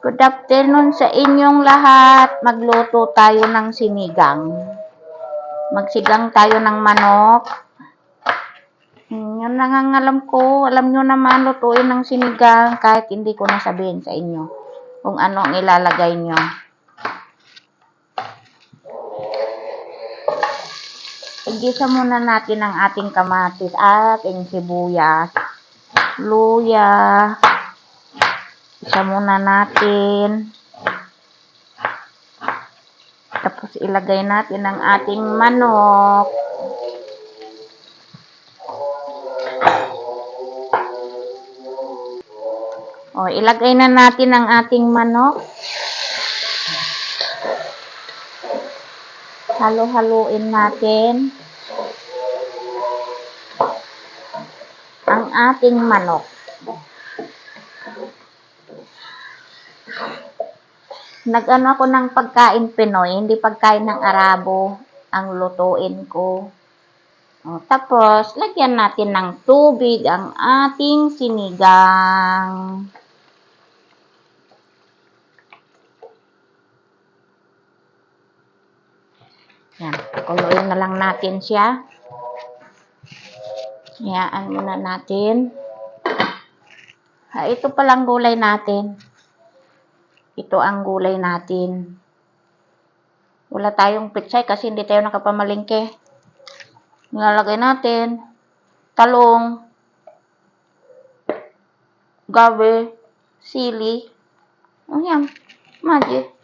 Good afternoon sa inyong lahat. Magluto tayo ng sinigang. Magsigang tayo ng manok. Yun lang ang alam ko. Alam nyo naman, lutuin ng sinigang kahit hindi ko nasabihin sa inyo kung ano ang ilalagay nyo. Igisa muna natin ang ating kamatis at ating sibuyas, luya. Isa muna natin. Tapos ilagay natin ang ating manok. O, ilagay na natin ang ating manok. Halo-haluin natin ang ating manok. Nag-ano ako ng pagkain Pinoy, hindi pagkain ng Arabo ang lutuin ko. O, tapos, lagyan natin ng tubig ang ating sinigang. Yan, kuluin na lang natin siya. Hayaan muna natin. Ito palang gulay natin. Ito ang gulay natin. Wala tayong pitsay kasi hindi tayo nakapamalingke. Nilalagay natin talong, gabi, sili. Yan, magic.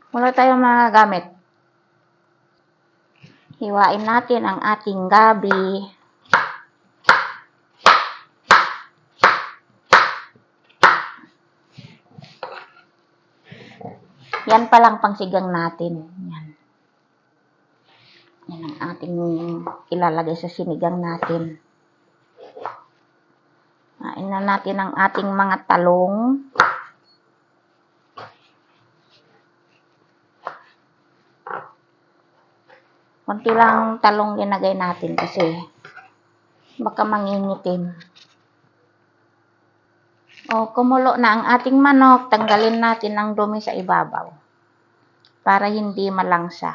Wala tayong mga gamit. Hiwain natin ang ating gabi. Yan palang pangsigang natin. Yan. Yan ang ating ilalagay sa sinigang natin. Hain na natin ang ating mga talong. Konti lang talong linagay natin kasi baka mangingitim. O, kumulo na ang ating manok. Tanggalin natin ang dumi sa ibabaw para hindi malangsa.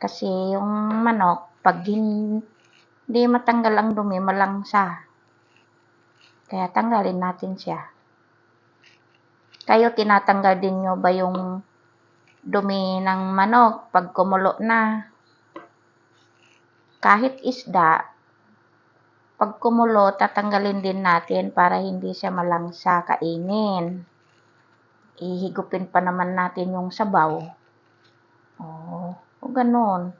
Kasi yung manok, pag hindi matanggal ang dumi, malangsa. Kaya tanggalin natin siya. Kayo, tinatanggal din nyo ba yung dumi ng manok pag kumulo na? Kahit isda, pag kumulo, tatanggalin din natin para hindi siya malangsa kainin. Ihigupin pa naman natin yung sabaw. O ganun.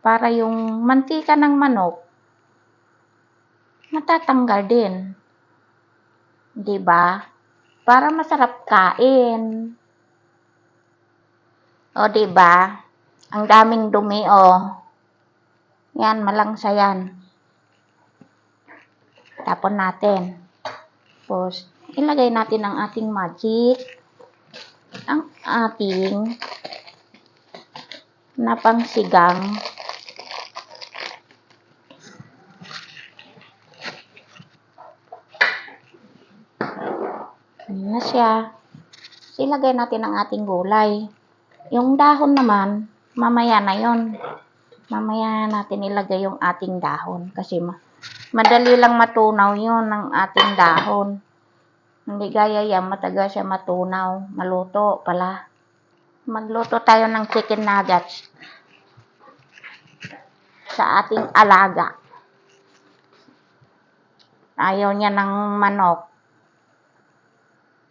Para yung mantika ng manok, natatanggal din. Diba? Para masarap kain. O diba? Ang daming dumi, o. Yan, malangsa yan. Tapon natin. Tapos, ilagay natin ang ating magic. Ang ating napangsigang. Ayan na siya. Ilagay natin ang ating gulay. Yung dahon naman, mamaya na yon. Mamaya natin ilagay yung ating dahon. Kasi madali lang matunaw yun ng ating dahon. Hindi gaya yan, matagal siya matunaw. Maluto pala. Magluto tayo ng chicken nuggets sa ating alaga. Ayaw niya ng manok.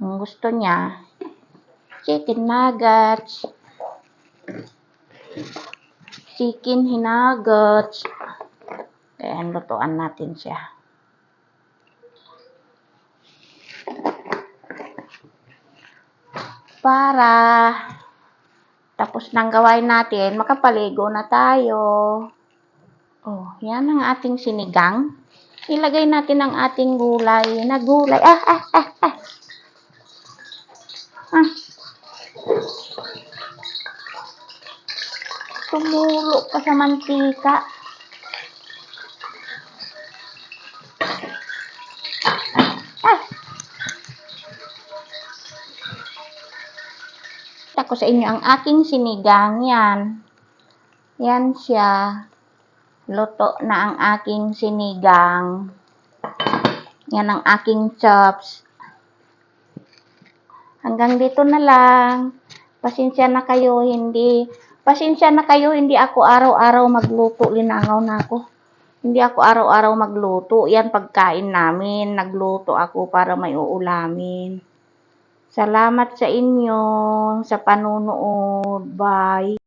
Ang gusto niya, chicken nuggets. Chicken nuggets. Kaya lutuan natin siya. Para tapos nang gawain natin, makapaligo na tayo. Oh, yan ang ating sinigang. Ilagay natin ang ating gulay. Tumulo pa sa mantika. ko sa inyo ang aking sinigang. Yan. Yan siya. Luto na ang aking sinigang. Yan ang aking chops. Hanggang dito na lang. Pasensya na kayo, hindi ako araw-araw magluto. Linangaw na ako. Hindi ako araw-araw magluto. Yan pagkain namin. Nagluto ako para may uulamin. Salamat sa inyo sa panunood. Bye.